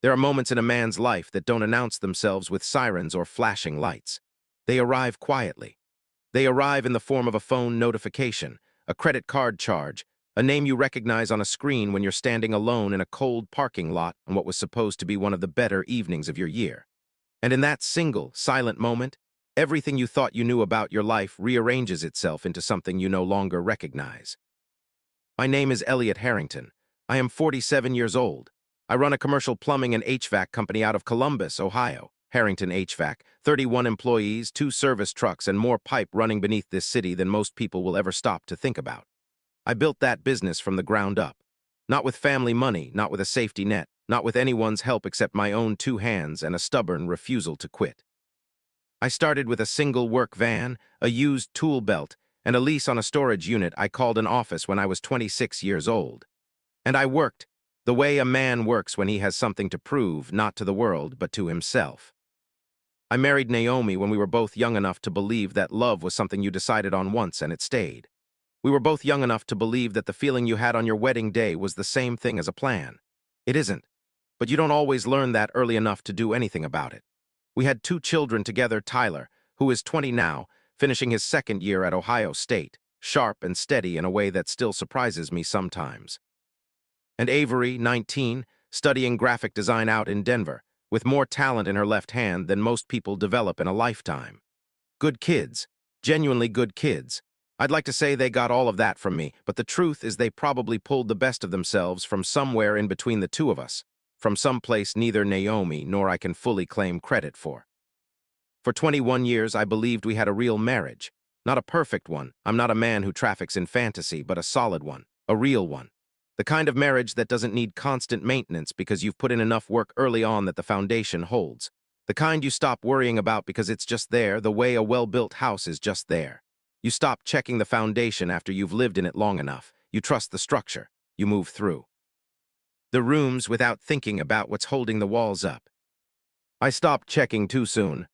There are moments in a man's life that don't announce themselves with sirens or flashing lights. They arrive quietly. They arrive in the form of a phone notification, a credit card charge, a name you recognize on a screen when you're standing alone in a cold parking lot on what was supposed to be one of the better evenings of your year. And in that single, silent moment, everything you thought you knew about your life rearranges itself into something you no longer recognize. My name is Elliot Harrington. I am 47 years old. I run a commercial plumbing and HVAC company out of Columbus, Ohio. Harrington HVAC, 31 employees, 2 service trucks, and more pipe running beneath this city than most people will ever stop to think about. I built that business from the ground up. Not with family money, not with a safety net, not with anyone's help except my own 2 hands and a stubborn refusal to quit. I started with a single work van, a used tool belt, and a lease on a storage unit I called an office when I was 26 years old. And I worked, the way a man works when he has something to prove, not to the world, but to himself. I married Naomi when we were both young enough to believe that love was something you decided on once and it stayed. We were both young enough to believe that the feeling you had on your wedding day was the same thing as a plan. It isn't, but you don't always learn that early enough to do anything about it. We had 2 children together, Tyler, who is 20 now, finishing his 2nd year at Ohio State, sharp and steady in a way that still surprises me sometimes. And Avery, 19, studying graphic design out in Denver, with more talent in her left hand than most people develop in a lifetime. Good kids, genuinely good kids. I'd like to say they got all of that from me, but the truth is they probably pulled the best of themselves from somewhere in between the 2 of us, from some place neither Naomi nor I can fully claim credit for. For 21 years, I believed we had a real marriage. Not a perfect one. I'm not a man who traffics in fantasy, but a solid one, a real one. The kind of marriage that doesn't need constant maintenance because you've put in enough work early on that the foundation holds. The kind you stop worrying about because it's just there, the way a well-built house is just there. You stop checking the foundation after you've lived in it long enough. You trust the structure. You move through the rooms without thinking about what's holding the walls up. I stopped checking too soon.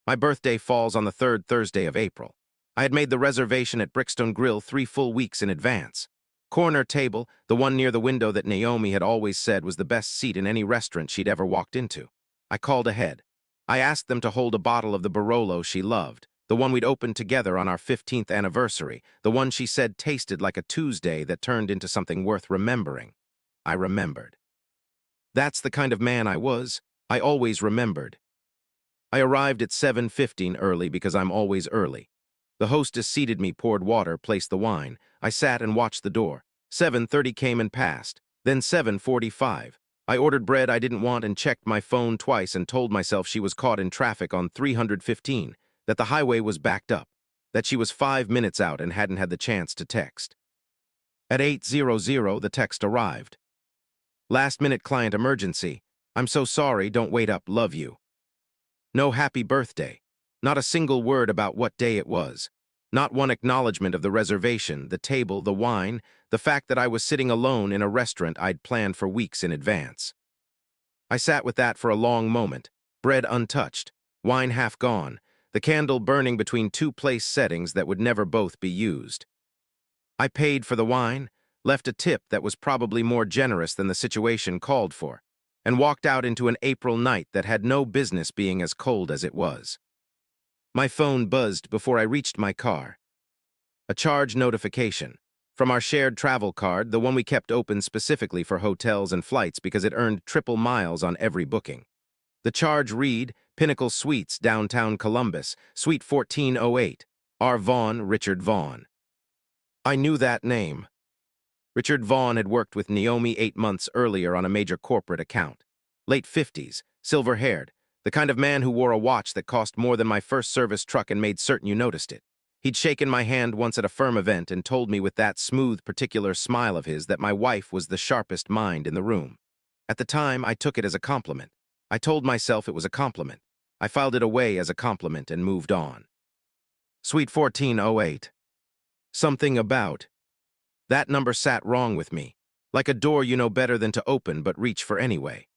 My birthday falls on the 3rd Thursday of April. I had made the reservation at Brickstone Grill 3 full weeks in advance. Corner table, the one near the window that Naomi had always said was the best seat in any restaurant she'd ever walked into. I called ahead. I asked them to hold a bottle of the Barolo she loved, the one we'd opened together on our 15th anniversary, the one she said tasted like a Tuesday that turned into something worth remembering. I remembered. That's the kind of man I was. I always remembered. I arrived at 7:15 early because I'm always early. The hostess seated me, poured water, placed the wine. I sat and watched the door. 7:30 came and passed. Then 7:45. I ordered bread I didn't want and checked my phone twice and told myself she was caught in traffic on 315, that the highway was backed up, that she was 5 minutes out and hadn't had the chance to text. At 8:00, the text arrived. Last-minute client emergency. I'm so sorry, don't wait up, love you. No happy birthday. Not a single word about what day it was. Not one acknowledgement of the reservation, the table, the wine, the fact that I was sitting alone in a restaurant I'd planned for weeks in advance. I sat with that for a long moment, bread untouched, wine half gone, the candle burning between 2 place settings that would never both be used. I paid for the wine, left a tip that was probably more generous than the situation called for, and walked out into an April night that had no business being as cold as it was. My phone buzzed before I reached my car. A charge notification. From our shared travel card, the one we kept open specifically for hotels and flights because it earned triple miles on every booking. The charge read, Pinnacle Suites, downtown Columbus, Suite 1408, R. Vaughn, Richard Vaughn. I knew that name. Richard Vaughn had worked with Naomi 8 months earlier on a major corporate account. Late 50s, silver-haired, the kind of man who wore a watch that cost more than my first service truck and made certain you noticed it. He'd shaken my hand once at a firm event and told me with that smooth, particular smile of his that my wife was the sharpest mind in the room. At the time, I took it as a compliment. I told myself it was a compliment. I filed it away as a compliment and moved on. Suite 1408. Something about. That number sat wrong with me, like a door you know better than to open but reach for anyway.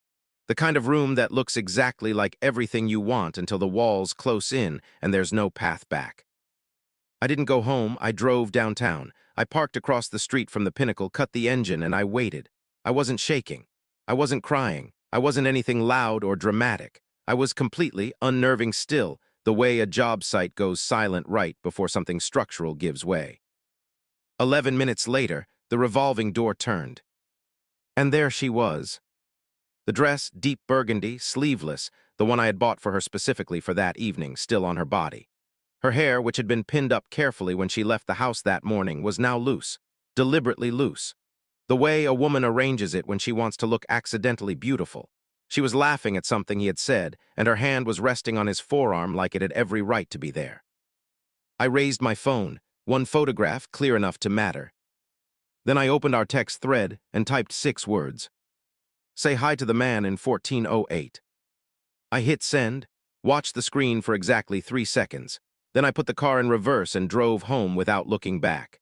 The kind of room that looks exactly like everything you want until the walls close in and there's no path back. I didn't go home, I drove downtown. I parked across the street from the Pinnacle, cut the engine, and I waited. I wasn't shaking. I wasn't crying. I wasn't anything loud or dramatic. I was completely unnerving still, the way a job site goes silent right before something structural gives way. 11 minutes later, the revolving door turned. And there she was. The dress, deep burgundy, sleeveless, the one I had bought for her specifically for that evening, still on her body. Her hair, which had been pinned up carefully when she left the house that morning, was now loose, deliberately loose. The way a woman arranges it when she wants to look accidentally beautiful. She was laughing at something he had said, and her hand was resting on his forearm like it had every right to be there. I raised my phone, one photograph clear enough to matter. Then I opened our text thread and typed 6 words. Say hi to the man in 1408. I hit send, watched the screen for exactly 3 seconds. Then I put the car in reverse and drove home without looking back.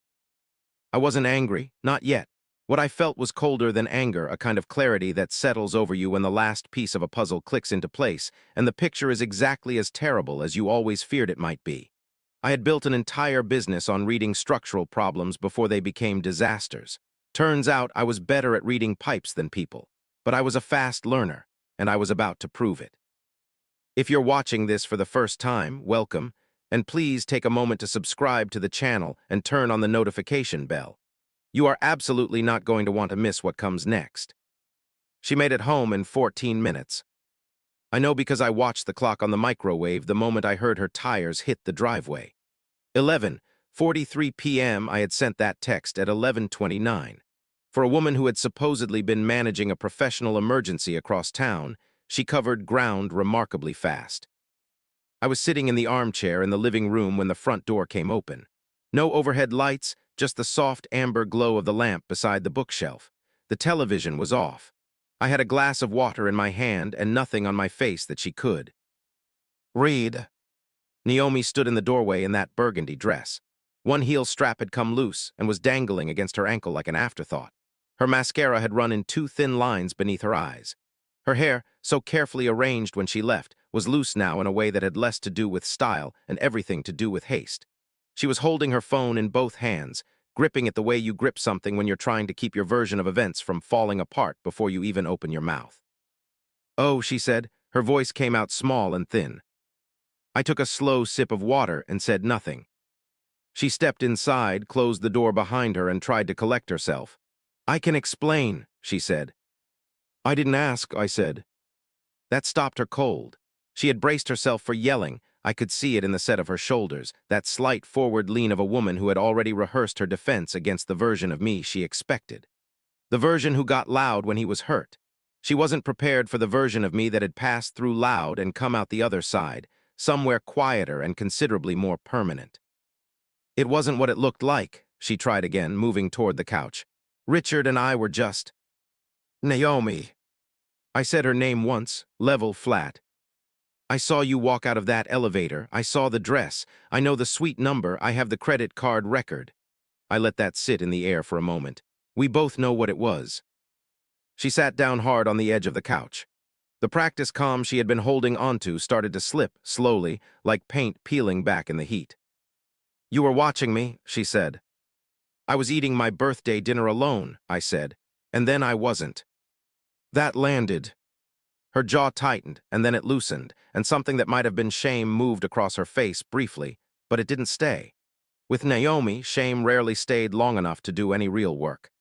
I wasn't angry, not yet. What I felt was colder than anger, a kind of clarity that settles over you when the last piece of a puzzle clicks into place, and the picture is exactly as terrible as you always feared it might be. I had built an entire business on reading structural problems before they became disasters. Turns out I was better at reading pipes than people, but I was a fast learner, and I was about to prove it. If you're watching this for the first time, welcome, and please take a moment to subscribe to the channel and turn on the notification bell. You are absolutely not going to want to miss what comes next. She made it home in 14 minutes. I know because I watched the clock on the microwave the moment I heard her tires hit the driveway. 11:43 p.m. I had sent that text at 11:29. For a woman who had supposedly been managing a professional emergency across town, she covered ground remarkably fast. I was sitting in the armchair in the living room when the front door came open. No overhead lights, just the soft amber glow of the lamp beside the bookshelf. The television was off. I had a glass of water in my hand and nothing on my face that she could read. Naomi stood in the doorway in that burgundy dress. One heel strap had come loose and was dangling against her ankle like an afterthought. Her mascara had run in 2 thin lines beneath her eyes. Her hair, so carefully arranged when she left, was loose now in a way that had less to do with style and everything to do with haste. She was holding her phone in both hands, gripping it the way you grip something when you're trying to keep your version of events from falling apart before you even open your mouth. "Oh," she said. Her voice came out small and thin. I took a slow sip of water and said nothing. She stepped inside, closed the door behind her, and tried to collect herself. "I can explain," she said. "I didn't ask," I said. That stopped her cold. She had braced herself for yelling. I could see it in the set of her shoulders, that slight forward lean of a woman who had already rehearsed her defense against the version of me she expected. The version who got loud when he was hurt. She wasn't prepared for the version of me that had passed through loud and come out the other side, somewhere quieter and considerably more permanent. "It wasn't what it looked like," she tried again, moving toward the couch. "Richard and I were just—" "Naomi." I said her name once, level, flat. "I saw you walk out of that elevator. I saw the dress. I know the suite number. I have the credit card record." I let that sit in the air for a moment. "We both know what it was." She sat down hard on the edge of the couch. The practice calm she had been holding onto started to slip, slowly, like paint peeling back in the heat. "You were watching me," she said. "I was eating my birthday dinner alone," I said, "and then I wasn't." That landed. Her jaw tightened, and then it loosened, and something that might have been shame moved across her face briefly, but it didn't stay. With Naomi, shame rarely stayed long enough to do any real work.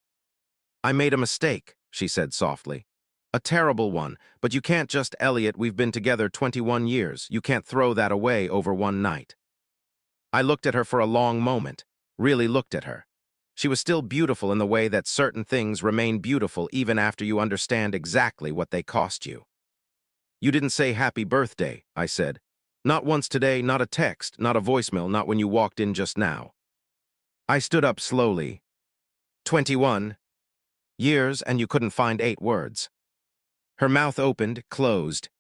"I made a mistake," she said softly. "A terrible one, but you can't just, Elliot, we've been together 21 years. You can't throw that away over one night." I looked at her for a long moment, really looked at her. She was still beautiful in the way that certain things remain beautiful even after you understand exactly what they cost you. "You didn't say happy birthday," I said. "Not once today, not a text, not a voicemail, not when you walked in just now." I stood up slowly. 21 years, and you couldn't find 8 words. Her mouth opened, closed.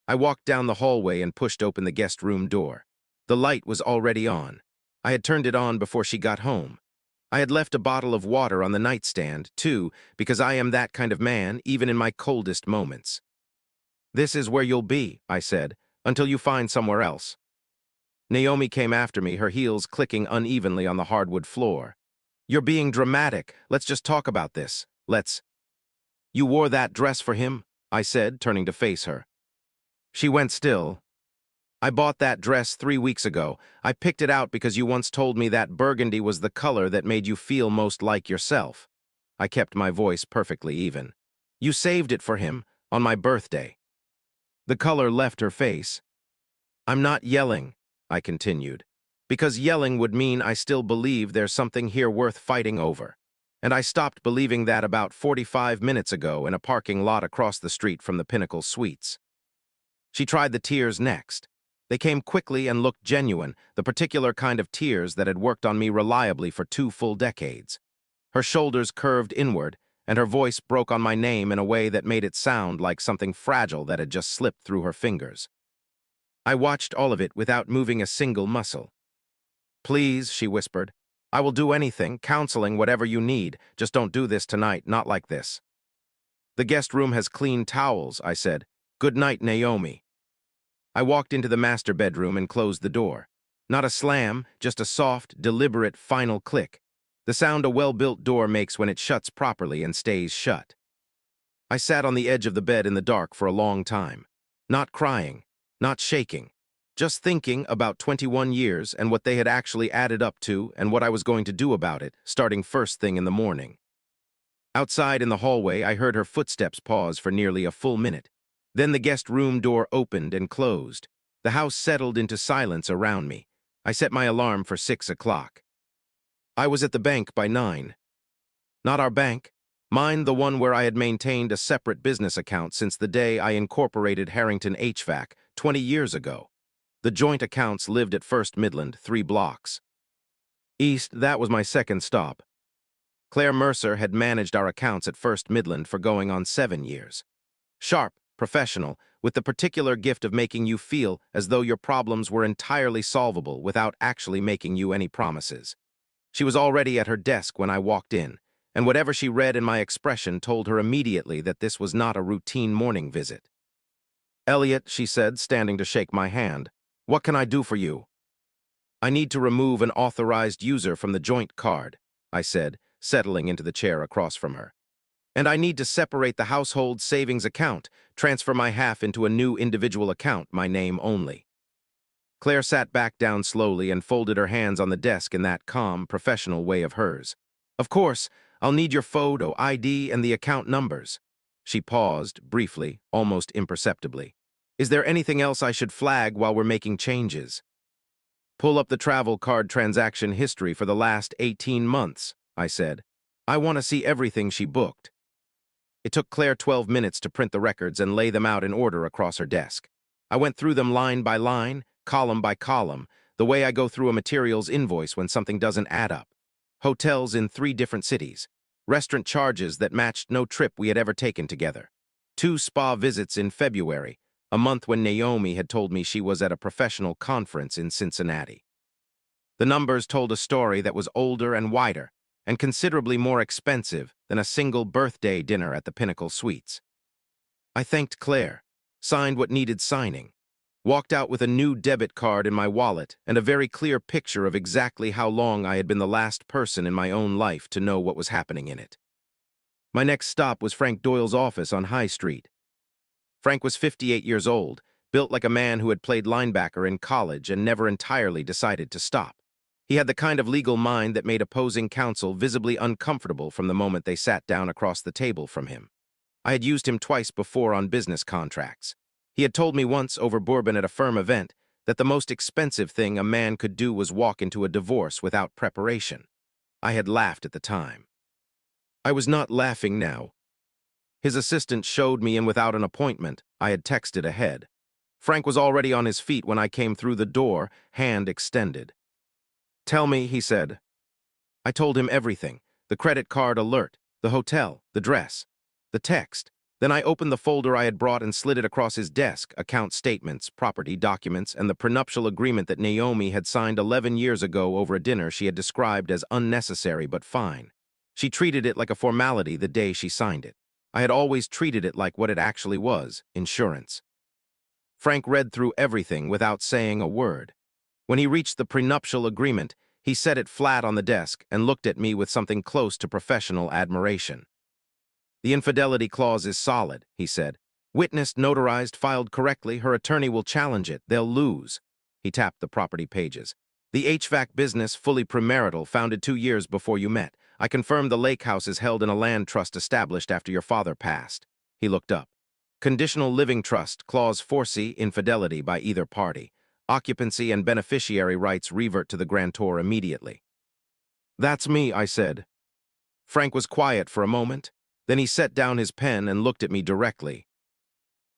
I walked down the hallway and pushed open the guest room door. The light was already on. I had turned it on before she got home. I had left a bottle of water on the nightstand, too, because I am that kind of man, even in my coldest moments. "This is where you'll be," I said, "until you find somewhere else." Naomi came after me, her heels clicking unevenly on the hardwood floor. "You're being dramatic. Let's just talk about this. Let's—" "You wore that dress for him?" I said, turning to face her. She went still. I bought that dress 3 weeks ago. I picked it out because you once told me that burgundy was the color that made you feel most like yourself. I kept my voice perfectly even. You saved it for him, on my birthday. The color left her face. I'm not yelling, I continued, because yelling would mean I still believe there's something here worth fighting over. And I stopped believing that about 45 minutes ago in a parking lot across the street from the Pinnacle Suites. She tried the tears next. They came quickly and looked genuine, the particular kind of tears that had worked on me reliably for 2 full decades. Her shoulders curved inward, and her voice broke on my name in a way that made it sound like something fragile that had just slipped through her fingers. I watched all of it without moving a single muscle. Please, she whispered. I will do anything, counseling, whatever you need. Just don't do this tonight, not like this. The guest room has clean towels, I said. Good night, Naomi. I walked into the master bedroom and closed the door. Not a slam, just a soft, deliberate, final click. The sound a well-built door makes when it shuts properly and stays shut. I sat on the edge of the bed in the dark for a long time. Not crying, not shaking. Just thinking about 21 years and what they had actually added up to and what I was going to do about it, starting first thing in the morning. Outside in the hallway, I heard her footsteps pause for nearly a full minute. Then the guest room door opened and closed. The house settled into silence around me. I set my alarm for 6 o'clock. I was at the bank by 9. Not our bank. Mine, the one where I had maintained a separate business account since the day I incorporated Harrington HVAC 20 years ago. The joint accounts lived at First Midland, 3 blocks east. That was my second stop. Claire Mercer had managed our accounts at First Midland for going on 7 years. Sharp, professional, with the particular gift of making you feel as though your problems were entirely solvable without actually making you any promises. She was already at her desk when I walked in, and whatever she read in my expression told her immediately that this was not a routine morning visit. Elliot, she said, standing to shake my hand, what can I do for you? I need to remove an authorized user from the joint card, I said, settling into the chair across from her. And I need to separate the household savings account, transfer my half into a new individual account, my name only. Claire sat back down slowly and folded her hands on the desk in that calm, professional way of hers. Of course, I'll need your photo, ID, and the account numbers. She paused, briefly, almost imperceptibly. Is there anything else I should flag while we're making changes? Pull up the travel card transaction history for the last 18 months, I said. I want to see everything she booked. It took Claire 12 minutes to print the records and lay them out in order across her desk. I went through them line by line, column by column, the way I go through a materials invoice when something doesn't add up. Hotels in 3 different cities. Restaurant charges that matched no trip we had ever taken together. 2 spa visits in February, a month when Naomi had told me she was at a professional conference in Cincinnati. The numbers told a story that was older and wider, and considerably more expensive than a single birthday dinner at the Pinnacle Suites. I thanked Claire, signed what needed signing, walked out with a new debit card in my wallet and a very clear picture of exactly how long I had been the last person in my own life to know what was happening in it. My next stop was Frank Doyle's office on High Street. Frank was 58 years old, built like a man who had played linebacker in college and never entirely decided to stop. He had the kind of legal mind that made opposing counsel visibly uncomfortable from the moment they sat down across the table from him. I had used him twice before on business contracts. He had told me once over bourbon at a firm event that the most expensive thing a man could do was walk into a divorce without preparation. I had laughed at the time. I was not laughing now. His assistant showed me, and without an appointment, I had texted ahead. Frank was already on his feet when I came through the door, hand extended. Tell me, he said. I told him everything, the credit card alert, the hotel, the dress, the text. Then I opened the folder I had brought and slid it across his desk, account statements, property documents, and the prenuptial agreement that Naomi had signed 11 years ago over a dinner she had described as unnecessary but fine. She treated it like a formality the day she signed it. I had always treated it like what it actually was, insurance. Frank read through everything without saying a word. When he reached the prenuptial agreement, he set it flat on the desk and looked at me with something close to professional admiration. The infidelity clause is solid, he said. Witnessed, notarized, filed correctly. Her attorney will challenge it. They'll lose. He tapped the property pages. The HVAC business, fully premarital, founded 2 years before you met. I confirm the lake house is held in a land trust established after your father passed. He looked up. Conditional living trust, clause 4C, infidelity by either party. Occupancy and beneficiary rights revert to the grantor immediately. That's me, I said. Frank was quiet for a moment. Then he set down his pen and looked at me directly.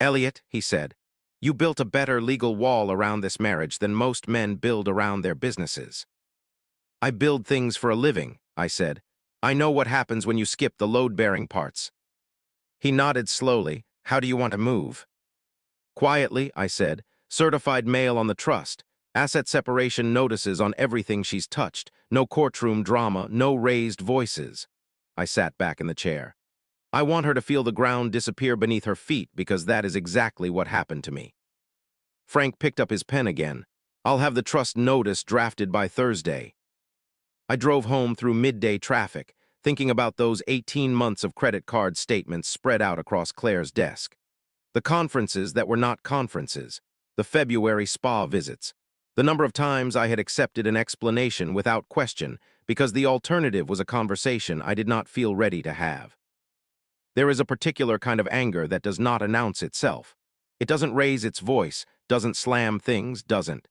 Elliot, he said, you built a better legal wall around this marriage than most men build around their businesses. I build things for a living, I said. I know what happens when you skip the load-bearing parts. He nodded slowly. How do you want to move? Quietly, I said. Certified mail on the trust. Asset separation notices on everything she's touched. No courtroom drama, no raised voices. I sat back in the chair. I want her to feel the ground disappear beneath her feet because that is exactly what happened to me. Frank picked up his pen again. I'll have the trust notice drafted by Thursday. I drove home through midday traffic, thinking about those 18 months of credit card statements spread out across Claire's desk. The conferences that were not conferences, the February spa visits, the number of times I had accepted an explanation without question because the alternative was a conversation I did not feel ready to have. There is a particular kind of anger that does not announce itself. It doesn't raise its voice, doesn't slam things, doesn't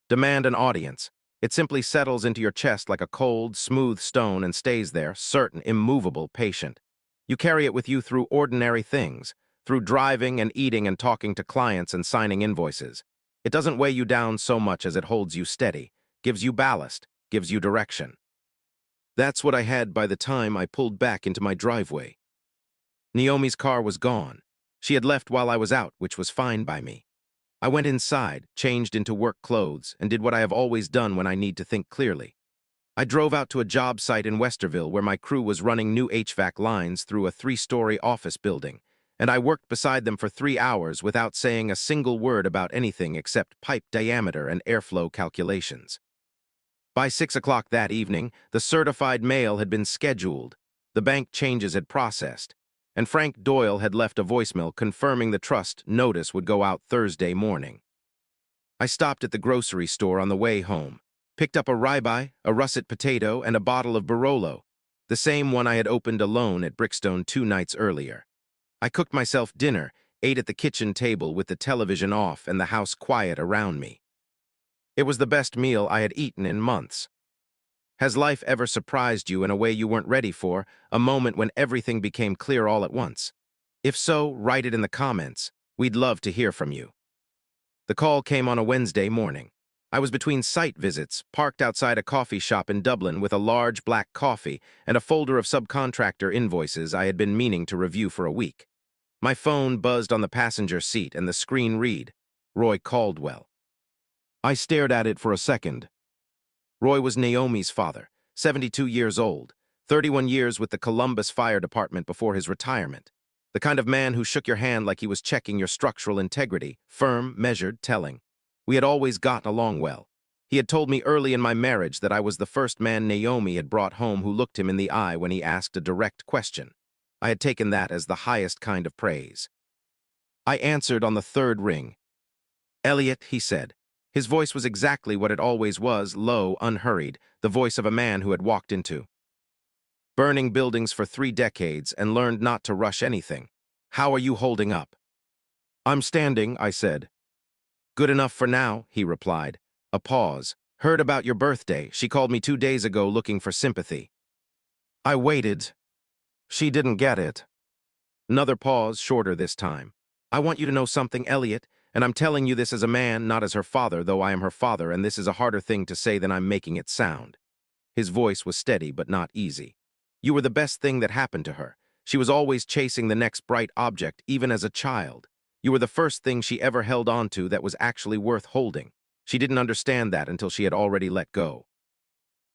demand an audience. It simply settles into your chest like a cold, smooth stone and stays there, certain, immovable, patient. You carry it with you through ordinary things, through driving and eating and talking to clients and signing invoices. It doesn't weigh you down so much as it holds you steady, gives you ballast, gives you direction. That's what I had by the time I pulled back into my driveway. Naomi's car was gone. She had left while I was out, which was fine by me. I went inside, changed into work clothes, and did what I have always done when I need to think clearly. I drove out to a job site in Westerville where my crew was running new HVAC lines through a 3-story office building, and I worked beside them for 3 hours without saying a single word about anything except pipe diameter and airflow calculations. By 6 o'clock that evening, the certified mail had been scheduled, the bank changes had processed, and Frank Doyle had left a voicemail confirming the trust notice would go out Thursday morning. I stopped at the grocery store on the way home, picked up a ribeye, a russet potato, and a bottle of Barolo, the same one I had opened alone at Brickstone 2 nights earlier. I cooked myself dinner, ate at the kitchen table with the television off and the house quiet around me. It was the best meal I had eaten in months. Has life ever surprised you in a way you weren't ready for, a moment when everything became clear all at once? If so, write it in the comments. We'd love to hear from you. The call came on a Wednesday morning. I was between site visits, parked outside a coffee shop in Dublin with a large black coffee and a folder of subcontractor invoices I had been meaning to review for a week. My phone buzzed on the passenger seat and the screen read, Roy Caldwell. I stared at it for a second. Roy was Naomi's father, 72 years old, 31 years with the Columbus Fire Department before his retirement. The kind of man who shook your hand like he was checking your structural integrity, firm, measured, telling. We had always gotten along well. He had told me early in my marriage that I was the first man Naomi had brought home who looked him in the eye when he asked a direct question. I had taken that as the highest kind of praise. I answered on the third ring. Elliot, he said. His voice was exactly what it always was, low, unhurried, the voice of a man who had walked into burning buildings for 3 decades and learned not to rush anything. How are you holding up? I'm standing, I said. Good enough for now, he replied. A pause. Heard about your birthday. She called me 2 days ago looking for sympathy. I waited. She didn't get it. Another pause, shorter this time. I want you to know something, Elliot, and I'm telling you this as a man, not as her father, though I am her father, and this is a harder thing to say than I'm making it sound. His voice was steady but not easy. You were the best thing that happened to her. She was always chasing the next bright object, even as a child. You were the first thing she ever held on to that was actually worth holding. She didn't understand that until she had already let go.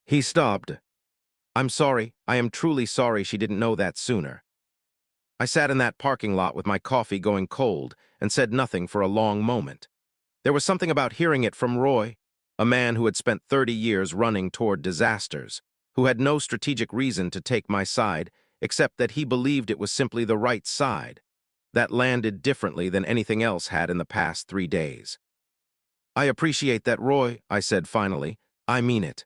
He stopped. I'm sorry. I am truly sorry she didn't know that sooner. I sat in that parking lot with my coffee going cold and said nothing for a long moment. There was something about hearing it from Roy, a man who had spent 30 years running toward disasters, who had no strategic reason to take my side except that he believed it was simply the right side. That landed differently than anything else had in the past 3 days. "I appreciate that, Roy," I said finally. "I mean it."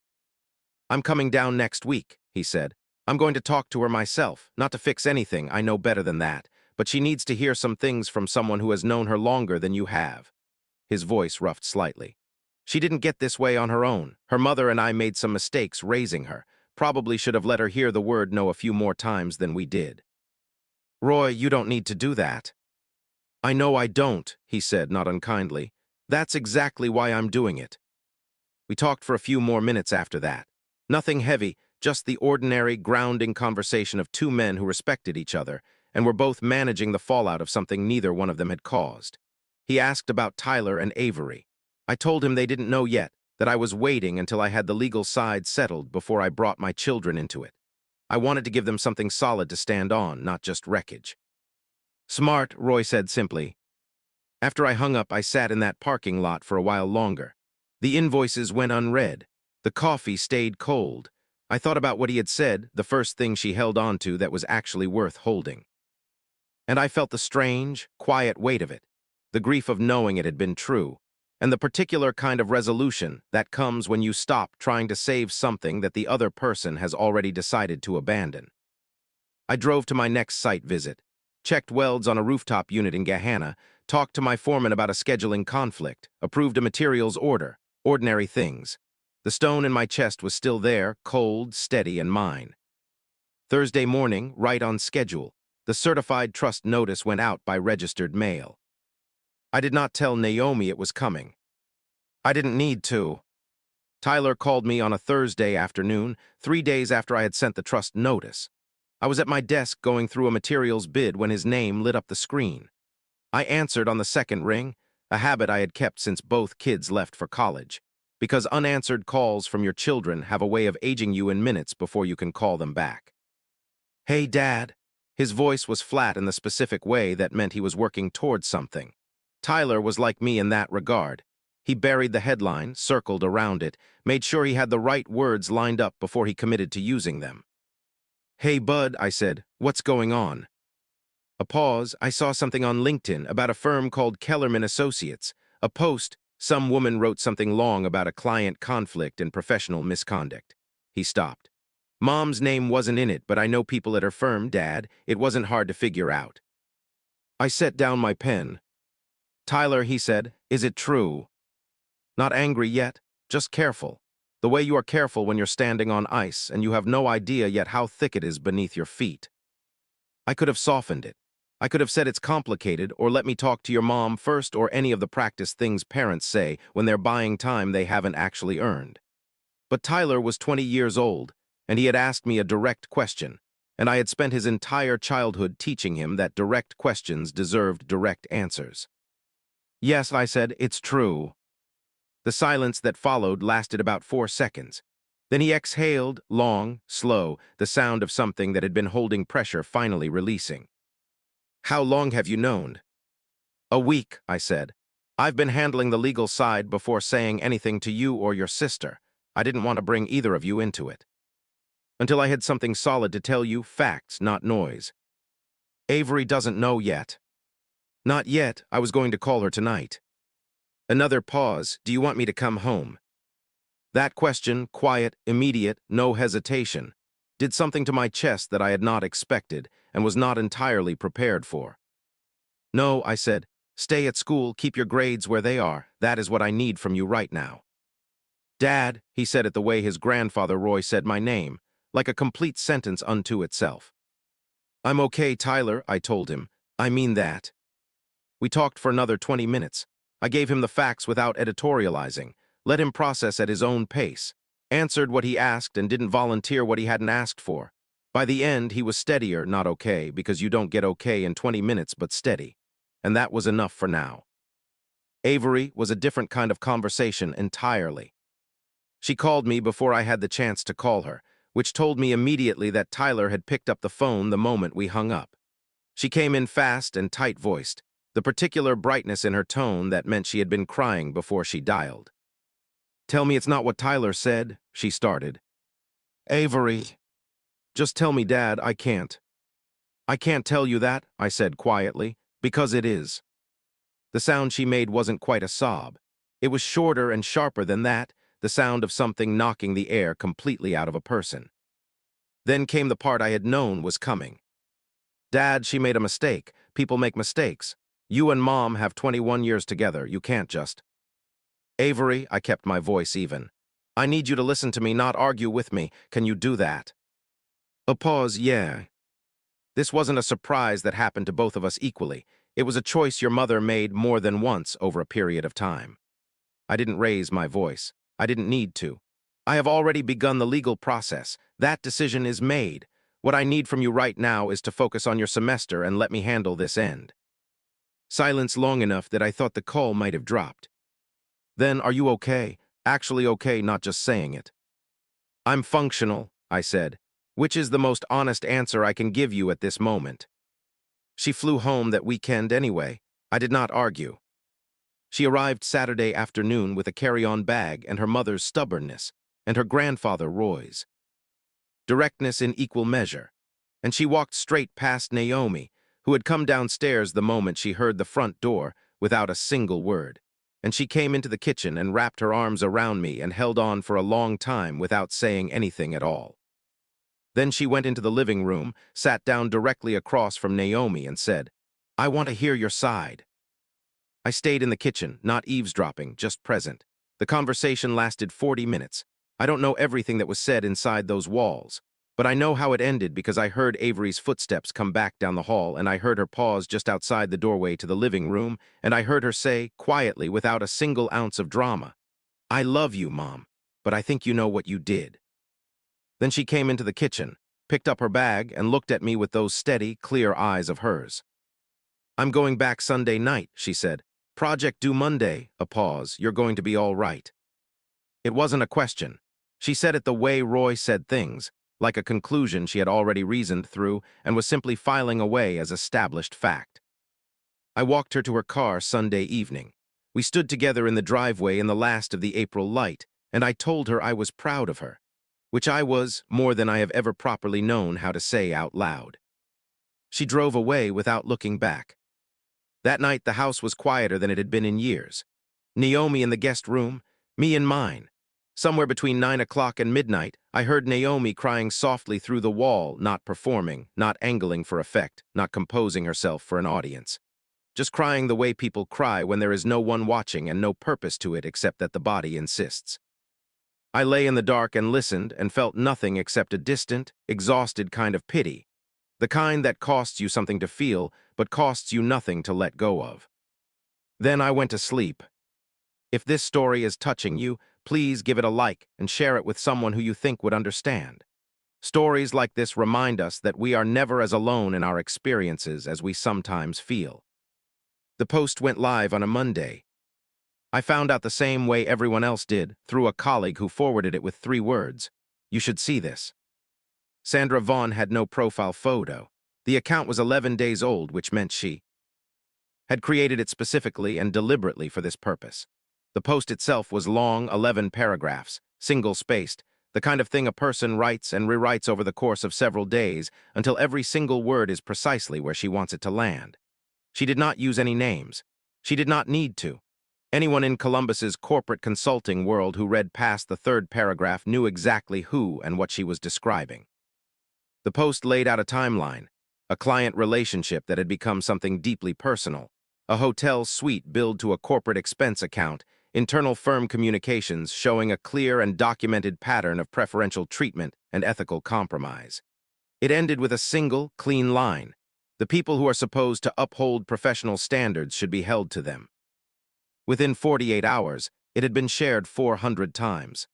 "I'm coming down next week," he said. "I'm going to talk to her myself, not to fix anything, I know better than that, but she needs to hear some things from someone who has known her longer than you have." His voice roughed slightly. "She didn't get this way on her own. Her mother and I made some mistakes raising her. Probably should have let her hear the word no a few more times than we did." "Roy, you don't need to do that." "I know I don't," he said, not unkindly. "That's exactly why I'm doing it." We talked for a few more minutes after that. Nothing heavy, just the ordinary, grounding conversation of two men who respected each other and were both managing the fallout of something neither one of them had caused. He asked about Tyler and Avery. I told him they didn't know yet, that I was waiting until I had the legal side settled before I brought my children into it. I wanted to give them something solid to stand on, not just wreckage. "Smart," Roy said simply. After I hung up, I sat in that parking lot for a while longer. The invoices went unread. The coffee stayed cold. I thought about what he had said, the first thing she held on to that was actually worth holding. And I felt the strange, quiet weight of it, the grief of knowing it had been true, and the particular kind of resolution that comes when you stop trying to save something that the other person has already decided to abandon. I drove to my next site visit, checked welds on a rooftop unit in Gahanna, talked to my foreman about a scheduling conflict, approved a materials order, ordinary things. The stone in my chest was still there, cold, steady, and mine. Thursday morning, right on schedule, the certified trust notice went out by registered mail. I did not tell Naomi it was coming. I didn't need to. Tyler called me on a Thursday afternoon, 3 days after I had sent the trust notice. I was at my desk going through a materials bid when his name lit up the screen. I answered on the second ring, a habit I had kept since both kids left for college, because unanswered calls from your children have a way of aging you in minutes before you can call them back. "Hey, Dad." His voice was flat in the specific way that meant he was working towards something. Tyler was like me in that regard. He buried the headline, circled around it, made sure he had the right words lined up before he committed to using them. "Hey, Bud," I said, "what's going on?" A pause. I saw something on LinkedIn about a firm called Kellerman Associates. A post, some woman wrote something long about a client conflict and professional misconduct. He stopped. "Mom's name wasn't in it, but I know people at her firm, Dad. It wasn't hard to figure out." I set down my pen. "Tyler," he said, "is it true?" Not angry yet, just careful. The way you are careful when you're standing on ice and you have no idea yet how thick it is beneath your feet. I could have softened it. I could have said it's complicated, or let me talk to your mom first, or any of the practice things parents say when they're buying time they haven't actually earned. But Tyler was 20 years old, and he had asked me a direct question, and I had spent his entire childhood teaching him that direct questions deserved direct answers. "Yes," I said, "it's true." The silence that followed lasted about 4 seconds. Then he exhaled, long, slow, the sound of something that had been holding pressure finally releasing. "How long have you known?" "A week," I said. "I've been handling the legal side before saying anything to you or your sister. I didn't want to bring either of you into it. Until I had something solid to tell you, facts, not noise." "Avery doesn't know yet." "Not yet. I was going to call her tonight." Another pause. "Do you want me to come home?" That question, quiet, immediate, no hesitation, did something to my chest that I had not expected and was not entirely prepared for. "No," I said. "Stay at school, keep your grades where they are. That is what I need from you right now." "Dad," he said it the way his grandfather Roy said my name, like a complete sentence unto itself. "I'm okay, Tyler," I told him. "I mean that." We talked for another 20 minutes. I gave him the facts without editorializing, let him process at his own pace, answered what he asked and didn't volunteer what he hadn't asked for. By the end, he was steadier, not okay, because you don't get okay in 20 minutes, but steady. And that was enough for now. Avery was a different kind of conversation entirely. She called me before I had the chance to call her, which told me immediately that Tyler had picked up the phone the moment we hung up. She came in fast and tight-voiced, the particular brightness in her tone that meant she had been crying before she dialed. "Tell me it's not what Tyler said," she started. "Avery." "Just tell me, Dad, I can't." "I can't tell you that," I said quietly. Because it is. The sound she made wasn't quite a sob. It was shorter and sharper than that, the sound of something knocking the air completely out of a person. Then came the part I had known was coming. Dad, she made a mistake. People make mistakes. You and Mom have 21 years together. You can't just. Avery, I kept my voice even. I need you to listen to me, not argue with me. Can you do that? A pause, yeah. This wasn't a surprise that happened to both of us equally. It was a choice your mother made more than once over a period of time. I didn't raise my voice. I didn't need to. I have already begun the legal process. That decision is made. What I need from you right now is to focus on your semester and let me handle this end. Silence long enough that I thought the call might have dropped. Then, are you okay? Actually okay, not just saying it. I'm functional, I said, which is the most honest answer I can give you at this moment. She flew home that weekend anyway. I did not argue. She arrived Saturday afternoon with a carry-on bag and her mother's stubbornness, and her grandfather Roy's directness in equal measure, and she walked straight past Naomi, who had come downstairs the moment she heard the front door without a single word, and she came into the kitchen and wrapped her arms around me and held on for a long time without saying anything at all. Then she went into the living room, sat down directly across from Naomi and said, "I want to hear your side." I stayed in the kitchen, not eavesdropping, just present. The conversation lasted 40 minutes. I don't know everything that was said inside those walls, but I know how it ended because I heard Avery's footsteps come back down the hall, and I heard her pause just outside the doorway to the living room, and I heard her say, quietly, without a single ounce of drama, "I love you, Mom, but I think you know what you did." Then she came into the kitchen, picked up her bag, and looked at me with those steady, clear eyes of hers. "I'm going back Sunday night," she said. "Project due Monday." A pause. "You're going to be all right." It wasn't a question. She said it the way Roy said things, like a conclusion she had already reasoned through and was simply filing away as established fact. I walked her to her car Sunday evening. We stood together in the driveway in the last of the April light, and I told her I was proud of her, which I was more than I have ever properly known how to say out loud. She drove away without looking back. That night the house was quieter than it had been in years. Naomi in the guest room, me in mine. Somewhere between 9 o'clock and midnight, I heard Naomi crying softly through the wall, not performing, not angling for effect, not composing herself for an audience. Just crying the way people cry when there is no one watching and no purpose to it except that the body insists. I lay in the dark and listened and felt nothing except a distant, exhausted kind of pity, the kind that costs you something to feel but costs you nothing to let go of. Then I went to sleep. If this story is touching you, please give it a like and share it with someone who you think would understand. Stories like this remind us that we are never as alone in our experiences as we sometimes feel. The post went live on a Monday. I found out the same way everyone else did, through a colleague who forwarded it with 3 words. "You should see this." Sandra Vaughn had no profile photo. The account was 11 days old, which meant she had created it specifically and deliberately for this purpose. The post itself was long, 11 paragraphs, single-spaced, the kind of thing a person writes and rewrites over the course of several days until every single word is precisely where she wants it to land. She did not use any names. She did not need to. Anyone in Columbus's corporate consulting world who read past the 3rd paragraph knew exactly who and what she was describing. The post laid out a timeline, a client relationship that had become something deeply personal, a hotel suite billed to a corporate expense account, internal firm communications showing a clear and documented pattern of preferential treatment and ethical compromise. It ended with a single, clean line. The people who are supposed to uphold professional standards should be held to them. Within 48 hours, it had been shared 400 times.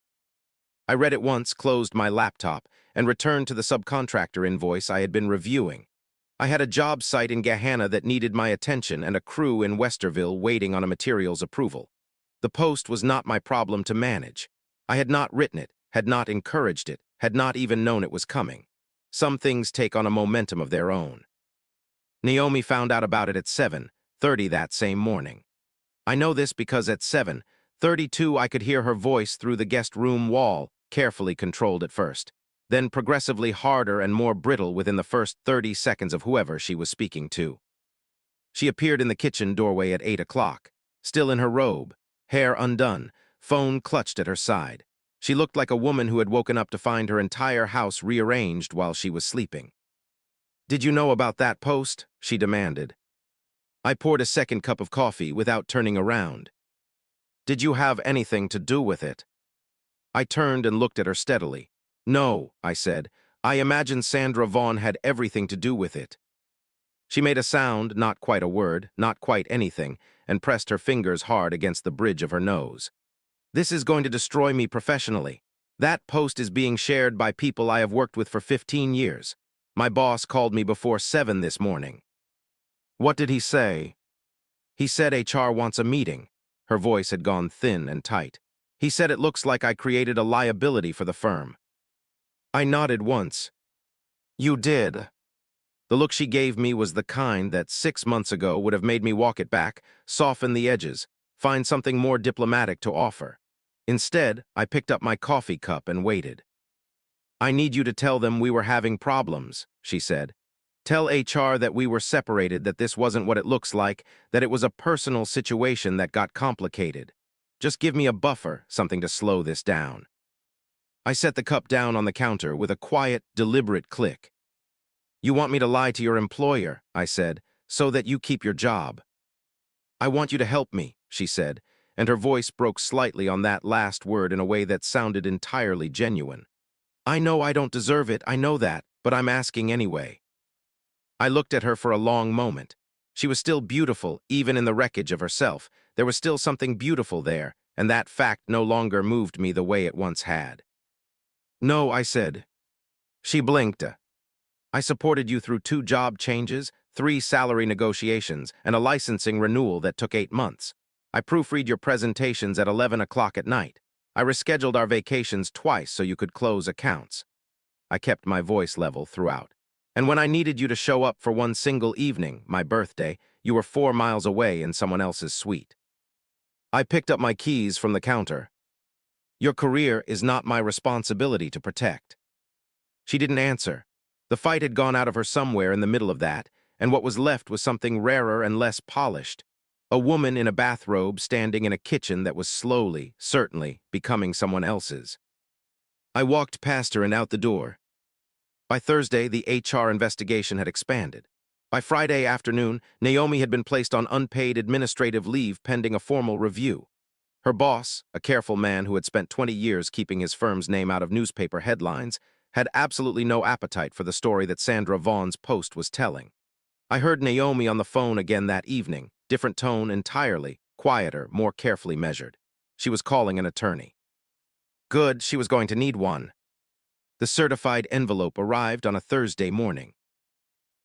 I read it once, closed my laptop, and returned to the subcontractor invoice I had been reviewing. I had a job site in Gahanna that needed my attention and a crew in Westerville waiting on a materials approval. The post was not my problem to manage. I had not written it, had not encouraged it, had not even known it was coming. Some things take on a momentum of their own. Naomi found out about it at 7:30 that same morning. I know this because at 7:32 I could hear her voice through the guest room wall, carefully controlled at first, then progressively harder and more brittle within the first 30 seconds of whoever she was speaking to. She appeared in the kitchen doorway at 8 o'clock, still in her robe, hair undone, phone clutched at her side. She looked like a woman who had woken up to find her entire house rearranged while she was sleeping. "Did you know about that post?" she demanded. I poured a second cup of coffee without turning around. "Did you have anything to do with it?" I turned and looked at her steadily. "No," I said. "I imagine Sandra Vaughn had everything to do with it." She made a sound, not quite a word, not quite anything, and pressed her fingers hard against the bridge of her nose. "This is going to destroy me professionally. That post is being shared by people I have worked with for 15 years. My boss called me before 7 this morning." "What did he say?" "He said HR wants a meeting." Her voice had gone thin and tight. "He said it looks like I created a liability for the firm." I nodded once. "You did." The look she gave me was the kind that 6 months ago would have made me walk it back, soften the edges, find something more diplomatic to offer. Instead, I picked up my coffee cup and waited. "I need you to tell them we were having problems," she said. "Tell HR that we were separated, that this wasn't what it looks like, that it was a personal situation that got complicated. Just give me a buffer, something to slow this down." I set the cup down on the counter with a quiet, deliberate click. "You want me to lie to your employer," I said, "so that you keep your job." "I want you to help me," she said, and her voice broke slightly on that last word in a way that sounded entirely genuine. "I know I don't deserve it, I know that, but I'm asking anyway." I looked at her for a long moment. She was still beautiful, even in the wreckage of herself. There was still something beautiful there, and that fact no longer moved me the way it once had. "No," I said. She blinked. "I supported you through 2 job changes, 3 salary negotiations, and a licensing renewal that took 8 months. I proofread your presentations at 11 o'clock at night. I rescheduled our vacations twice so you could close accounts." I kept my voice level throughout. "And when I needed you to show up for one single evening, my birthday, you were 4 miles away in someone else's suite." I picked up my keys from the counter. "Your career is not my responsibility to protect." She didn't answer. The fight had gone out of her somewhere in the middle of that, and what was left was something rarer and less polished. A woman in a bathrobe standing in a kitchen that was slowly, certainly, becoming someone else's. I walked past her and out the door. By Thursday, the HR investigation had expanded. By Friday afternoon, Naomi had been placed on unpaid administrative leave pending a formal review. Her boss, a careful man who had spent 20 years keeping his firm's name out of newspaper headlines, had absolutely no appetite for the story that Sandra Vaughn's post was telling. I heard Naomi on the phone again that evening, different tone entirely, quieter, more carefully measured. She was calling an attorney. Good, she was going to need one. The certified envelope arrived on a Thursday morning.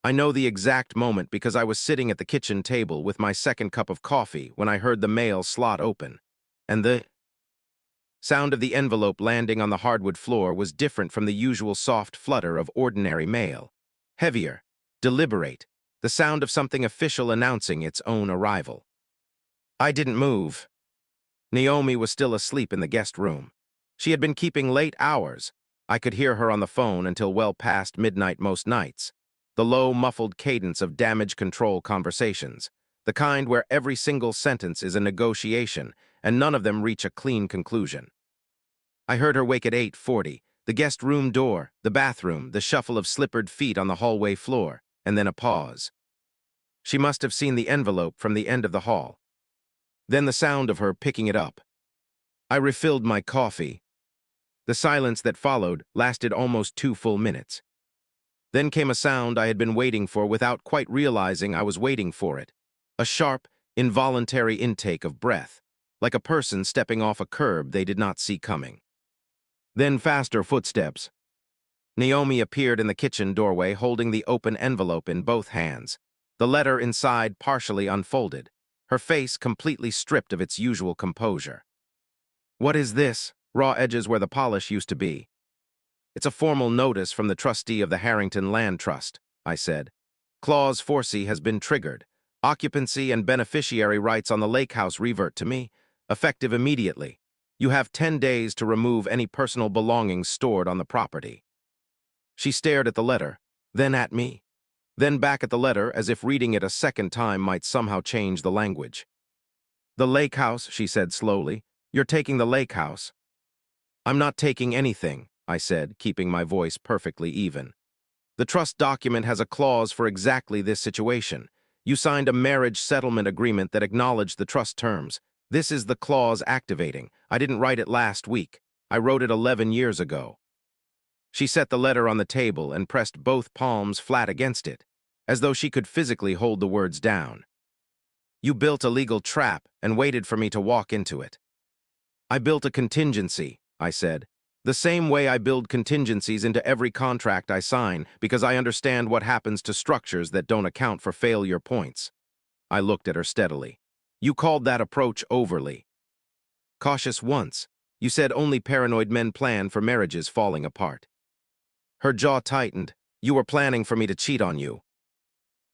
I know the exact moment because I was sitting at the kitchen table with my second cup of coffee when I heard the mail slot open, and the sound of the envelope landing on the hardwood floor was different from the usual soft flutter of ordinary mail. Heavier, deliberate, the sound of something official announcing its own arrival. I didn't move. Naomi was still asleep in the guest room. She had been keeping late hours. I could hear her on the phone until well past midnight most nights. The low, muffled cadence of damage control conversations, the kind where every single sentence is a negotiation and none of them reach a clean conclusion. I heard her wake at 8:40, the guest room door, the bathroom, the shuffle of slippered feet on the hallway floor, and then a pause. She must have seen the envelope from the end of the hall. Then the sound of her picking it up. I refilled my coffee. The silence that followed lasted almost 2 full minutes. Then came a sound I had been waiting for without quite realizing I was waiting for it. A sharp, involuntary intake of breath, like a person stepping off a curb they did not see coming. Then faster footsteps. Naomi appeared in the kitchen doorway holding the open envelope in both hands, the letter inside partially unfolded, her face completely stripped of its usual composure. "What is this?" Raw edges where the polish used to be. "It's a formal notice from the trustee of the Harrington Land Trust," I said. "Clause 4C has been triggered. Occupancy and beneficiary rights on the lake house revert to me, effective immediately. You have 10 days to remove any personal belongings stored on the property." She stared at the letter, then at me. Then back at the letter as if reading it a second time might somehow change the language. "The lake house," she said slowly. "You're taking the lake house." "I'm not taking anything," I said, keeping my voice perfectly even. "The trust document has a clause for exactly this situation. You signed a marriage settlement agreement that acknowledged the trust terms. This is the clause activating. I didn't write it last week. I wrote it 11 years ago." She set the letter on the table and pressed both palms flat against it, as though she could physically hold the words down. "You built a legal trap and waited for me to walk into it." "I built a contingency," I said. "The same way I build contingencies into every contract I sign because I understand what happens to structures that don't account for failure points." I looked at her steadily. "You called that approach overly cautious once. You said only paranoid men plan for marriages falling apart." Her jaw tightened. "You were planning for me to cheat on you."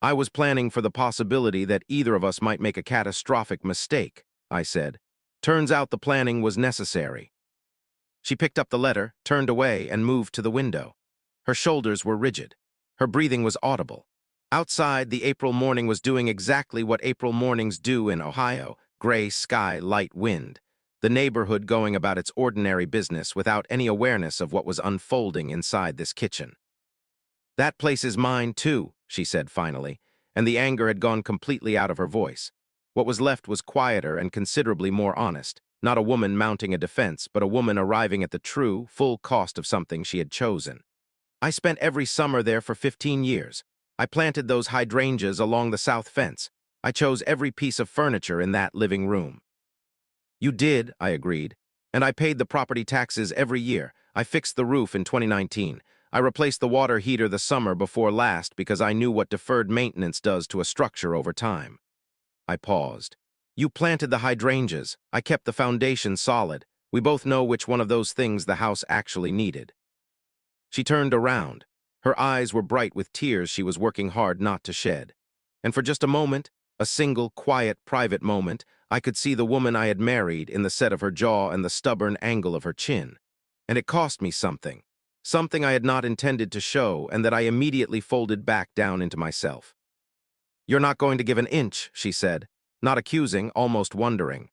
"I was planning for the possibility that either of us might make a catastrophic mistake," I said. "Turns out the planning was necessary." She picked up the letter, turned away, and moved to the window. Her shoulders were rigid. Her breathing was audible. Outside, the April morning was doing exactly what April mornings do in Ohio: gray sky, light wind. The neighborhood going about its ordinary business without any awareness of what was unfolding inside this kitchen. "That place is mine, too," she said finally, and the anger had gone completely out of her voice. What was left was quieter and considerably more honest. Not a woman mounting a defense, but a woman arriving at the true, full cost of something she had chosen. "I spent every summer there for 15 years. I planted those hydrangeas along the south fence. I chose every piece of furniture in that living room." "You did," I agreed. "And I paid the property taxes every year. I fixed the roof in 2019. I replaced the water heater the summer before last because I knew what deferred maintenance does to a structure over time." I paused. "You planted the hydrangeas. I kept the foundation solid. We both know which one of those things the house actually needed." She turned around. Her eyes were bright with tears she was working hard not to shed. And for just a moment, a single, quiet, private moment, I could see the woman I had married in the set of her jaw and the stubborn angle of her chin. And it cost me something. Something I had not intended to show and that I immediately folded back down into myself. "You're not going to give an inch," she said, not accusing, almost wondering.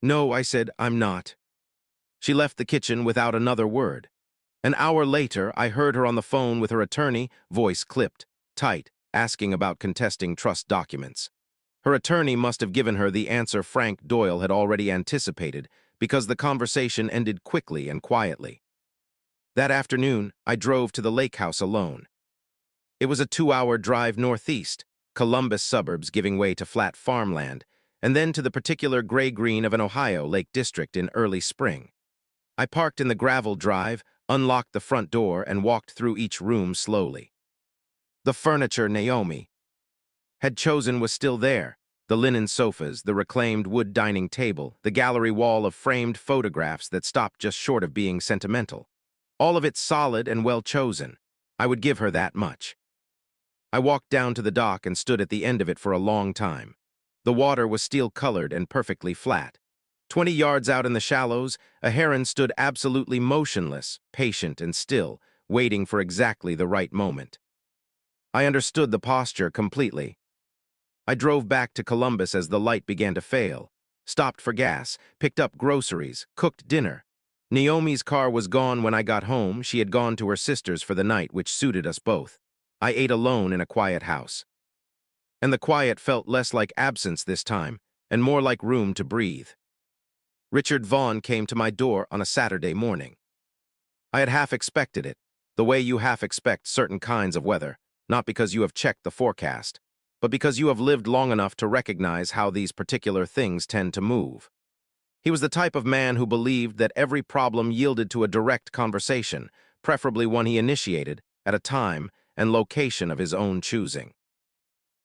"No," I said, "I'm not." She left the kitchen without another word. An hour later, I heard her on the phone with her attorney, voice clipped, tight, asking about contesting trust documents. Her attorney must have given her the answer Frank Doyle had already anticipated because the conversation ended quickly and quietly. That afternoon, I drove to the lake house alone. It was a 2-hour drive northeast, Columbus suburbs giving way to flat farmland, and then to the particular gray-green of an Ohio Lake District in early spring. I parked in the gravel drive, unlocked the front door, and walked through each room slowly. The furniture Naomi had chosen was still there: the linen sofas, the reclaimed wood dining table, the gallery wall of framed photographs that stopped just short of being sentimental. All of it solid and well chosen. I would give her that much. I walked down to the dock and stood at the end of it for a long time. The water was steel-colored and perfectly flat. 20 yards out in the shallows, a heron stood absolutely motionless, patient and still, waiting for exactly the right moment. I understood the posture completely. I drove back to Columbus as the light began to fail, stopped for gas, picked up groceries, cooked dinner. Naomi's car was gone when I got home. She had gone to her sister's for the night, which suited us both. I ate alone in a quiet house. And the quiet felt less like absence this time, and more like room to breathe. Richard Vaughn came to my door on a Saturday morning. I had half expected it, the way you half expect certain kinds of weather, not because you have checked the forecast, but because you have lived long enough to recognize how these particular things tend to move. He was the type of man who believed that every problem yielded to a direct conversation, preferably one he initiated, at a time and location of his own choosing.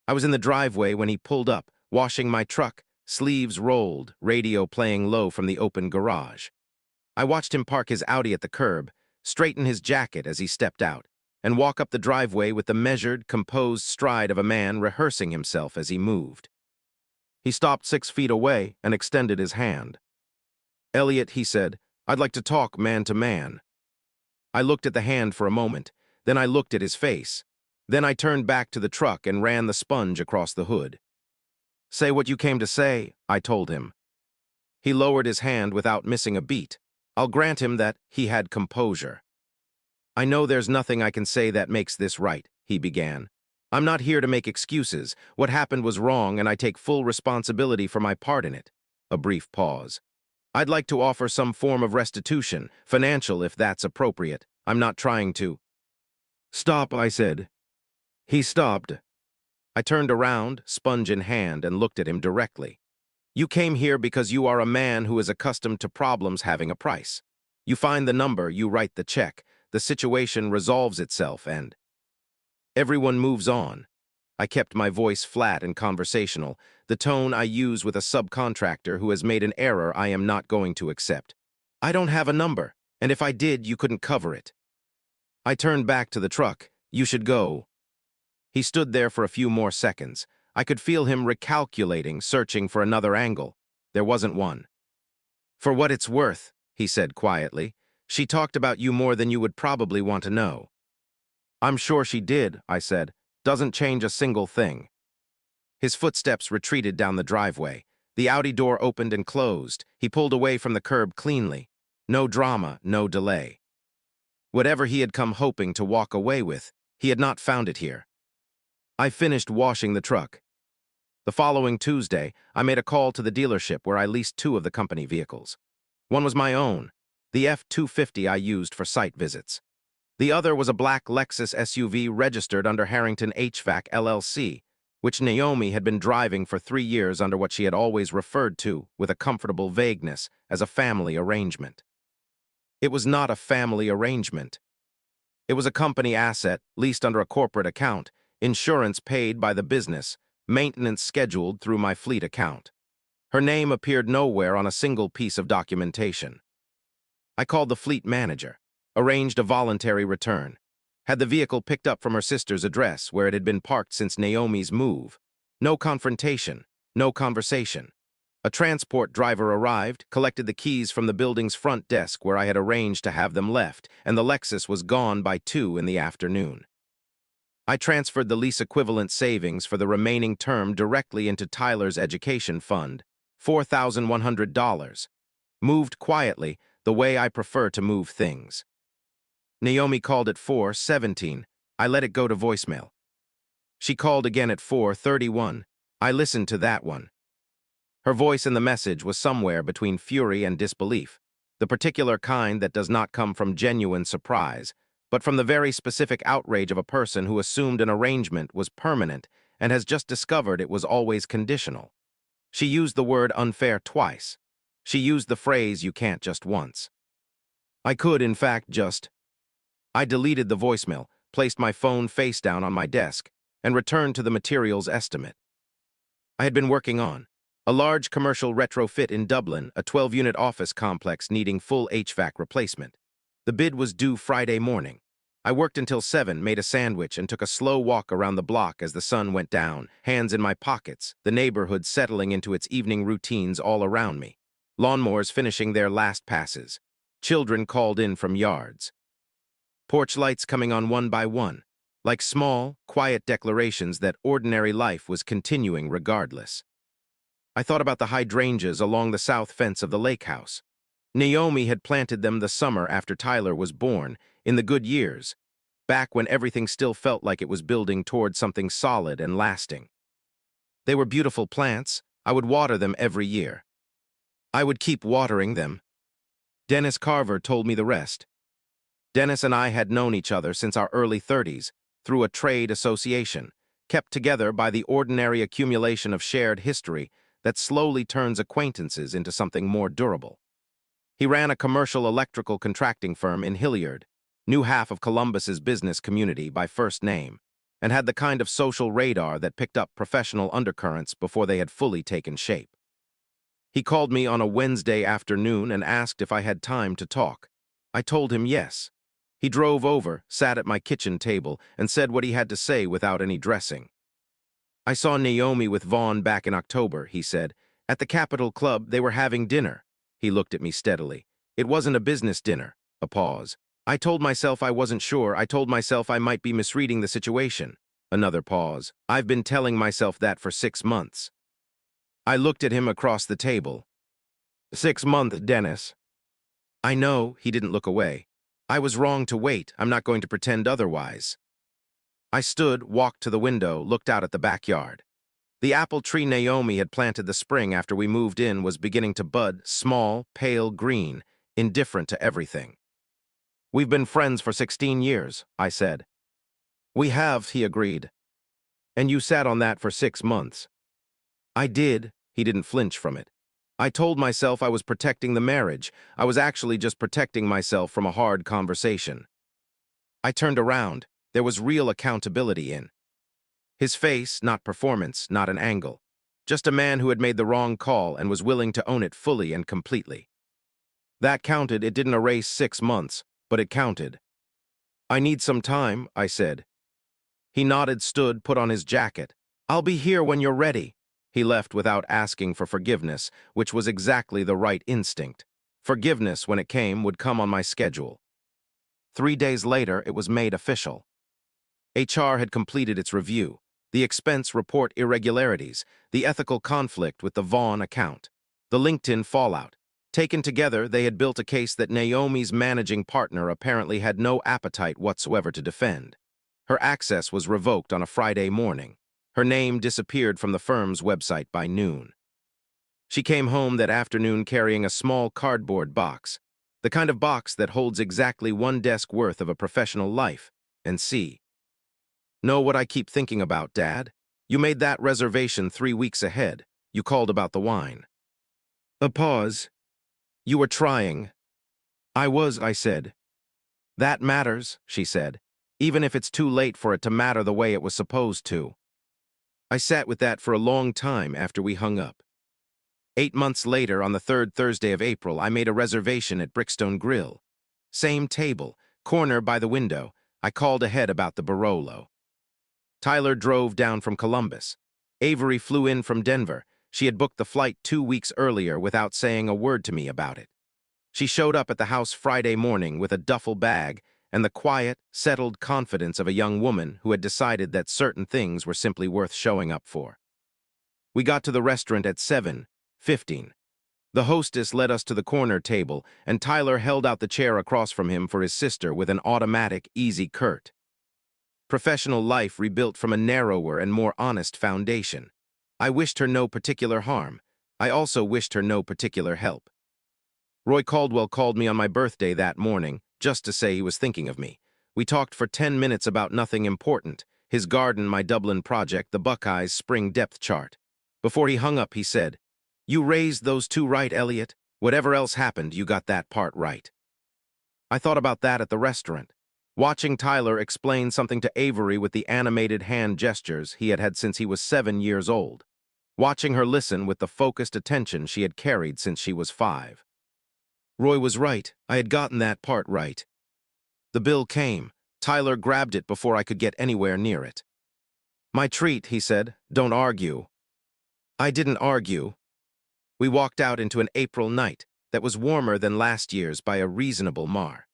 I was in the driveway when he pulled up, washing my truck, sleeves rolled, radio playing low from the open garage. I watched him park his Audi at the curb, straighten his jacket as he stepped out, and walk up the driveway with the measured, composed stride of a man rehearsing himself as he moved. He stopped 6 feet away and extended his hand. "Elliot," he said, "I'd like to talk man to man." I looked at the hand for a moment, then I looked at his face. Then I turned back to the truck and ran the sponge across the hood. "Say what you came to say," I told him. He lowered his hand without missing a beat. I'll grant him that he had composure. "I know there's nothing I can say that makes this right," he began. "I'm not here to make excuses. What happened was wrong, and I take full responsibility for my part in it." A brief pause. "I'd like to offer some form of restitution, financial if that's appropriate. I'm not trying to—" "Stop," I said. He stopped. I turned around, sponge in hand, and looked at him directly. "You came here because you are a man who is accustomed to problems having a price. You find the number, you write the check, the situation resolves itself, and everyone moves on." I kept my voice flat and conversational, the tone I use with a subcontractor who has made an error I am not going to accept. "I don't have a number, and if I did, you couldn't cover it." I turned back to the truck. "You should go." He stood there for a few more seconds. I could feel him recalculating, searching for another angle. There wasn't one. "For what it's worth," he said quietly, "she talked about you more than you would probably want to know." "I'm sure she did," I said. "Doesn't change a single thing." His footsteps retreated down the driveway. The Audi door opened and closed. He pulled away from the curb cleanly. No drama, no delay. Whatever he had come hoping to walk away with, he had not found it here. I finished washing the truck. The following Tuesday, I made a call to the dealership where I leased 2 of the company vehicles. One was my own, the F-250 I used for site visits. The other was a black Lexus SUV registered under Harrington HVAC LLC, which Naomi had been driving for 3 years under what she had always referred to, with a comfortable vagueness, as a family arrangement. It was not a family arrangement. It was a company asset, leased under a corporate account, insurance paid by the business, maintenance scheduled through my fleet account. Her name appeared nowhere on a single piece of documentation. I called the fleet manager, arranged a voluntary return, had the vehicle picked up from her sister's address where it had been parked since Naomi's move. No confrontation, no conversation. A transport driver arrived, collected the keys from the building's front desk where I had arranged to have them left, and the Lexus was gone by 2 in the afternoon. I transferred the lease equivalent savings for the remaining term directly into Tyler's education fund, $4,100. Moved quietly, the way I prefer to move things. Naomi called at 4:17. I let it go to voicemail. She called again at 4:31. I listened to that one. Her voice in the message was somewhere between fury and disbelief, the particular kind that does not come from genuine surprise, but from the very specific outrage of a person who assumed an arrangement was permanent and has just discovered it was always conditional. She used the word unfair twice. She used the phrase "you can't just once." I could, in fact, just. I deleted the voicemail, placed my phone face down on my desk, and returned to the materials estimate. I had been working on a large commercial retrofit in Dublin, a 12-unit office complex needing full HVAC replacement. The bid was due Friday morning. I worked until 7, made a sandwich, and took a slow walk around the block as the sun went down, hands in my pockets, the neighborhood settling into its evening routines all around me. Lawnmowers finishing their last passes. Children called in from yards. Porch lights coming on one by one, like small, quiet declarations that ordinary life was continuing regardless. I thought about the hydrangeas along the south fence of the lake house. Naomi had planted them the summer after Tyler was born, in the good years, back when everything still felt like it was building toward something solid and lasting. They were beautiful plants. I would water them every year. I would keep watering them. Dennis Carver told me the rest. Dennis and I had known each other since our early 30s, through a trade association, kept together by the ordinary accumulation of shared history that slowly turns acquaintances into something more durable. He ran a commercial electrical contracting firm in Hilliard, knew half of Columbus's business community by first name, and had the kind of social radar that picked up professional undercurrents before they had fully taken shape. He called me on a Wednesday afternoon and asked if I had time to talk. I told him yes. He drove over, sat at my kitchen table, and said what he had to say without any dressing. "I saw Naomi with Vaughn back in October," he said. "At the Capitol Club, they were having dinner." He looked at me steadily. "It wasn't a business dinner." A pause. I told myself I wasn't sure. I told myself I might be misreading the situation. Another pause. I've been telling myself that for 6 months. I looked at him across the table. 6 months, Dennis. I know, he didn't look away. I was wrong to wait. I'm not going to pretend otherwise. I stood, walked to the window, looked out at the backyard. The apple tree Naomi had planted the spring after we moved in was beginning to bud, small, pale green, indifferent to everything. We've been friends for 16 years, I said. We have, he agreed. And you sat on that for 6 months. I did. He didn't flinch from it. I told myself I was protecting the marriage. I was actually just protecting myself from a hard conversation. I turned around. There was real accountability in his face, not performance, not an angle. Just a man who had made the wrong call and was willing to own it fully and completely. That counted. It didn't erase 6 months, but it counted. I need some time, I said. He nodded, stood, put on his jacket. I'll be here when you're ready. He left without asking for forgiveness, which was exactly the right instinct. Forgiveness, when it came, would come on my schedule. 3 days later, it was made official. HR had completed its review, the expense report irregularities, the ethical conflict with the Vaughn account, the LinkedIn fallout. Taken together, they had built a case that Naomi's managing partner apparently had no appetite whatsoever to defend. Her access was revoked on a Friday morning. Her name disappeared from the firm's website by noon. She came home that afternoon carrying a small cardboard box, the kind of box that holds exactly one desk worth of a professional life, and know what I keep thinking about, Dad? You made that reservation 3 weeks ahead. You called about the wine. A pause. You were trying. I was, I said. That matters, she said, even if it's too late for it to matter the way it was supposed to. I sat with that for a long time after we hung up. 8 months later, on the 3rd Thursday of April, I made a reservation at Brickstone Grill. Same table, corner by the window. I called ahead about the Barolo. Tyler drove down from Columbus. Avery flew in from Denver. She had booked the flight 2 weeks earlier without saying a word to me about it. She showed up at the house Friday morning with a duffel bag and the quiet, settled confidence of a young woman who had decided that certain things were simply worth showing up for. We got to the restaurant at 7:15. The hostess led us to the corner table, and Tyler held out the chair across from him for his sister with an automatic, easy curt. Professional life rebuilt from a narrower and more honest foundation. I wished her no particular harm. I also wished her no particular help. Roy Caldwell called me on my birthday that morning, just to say he was thinking of me. We talked for 10 minutes about nothing important, his garden, my Dublin project, the Buckeyes' spring depth chart. Before he hung up, he said, "You raised those two right, Elliot. Whatever else happened, you got that part right." I thought about that at the restaurant. Watching Tyler explain something to Avery with the animated hand gestures he had had since he was 7 years old. Watching her listen with the focused attention she had carried since she was 5. Roy was right. I had gotten that part right. The bill came. Tyler grabbed it before I could get anywhere near it. "My treat," he said. "Don't argue." I didn't argue. We walked out into an April night that was warmer than last year's by a reasonable margin.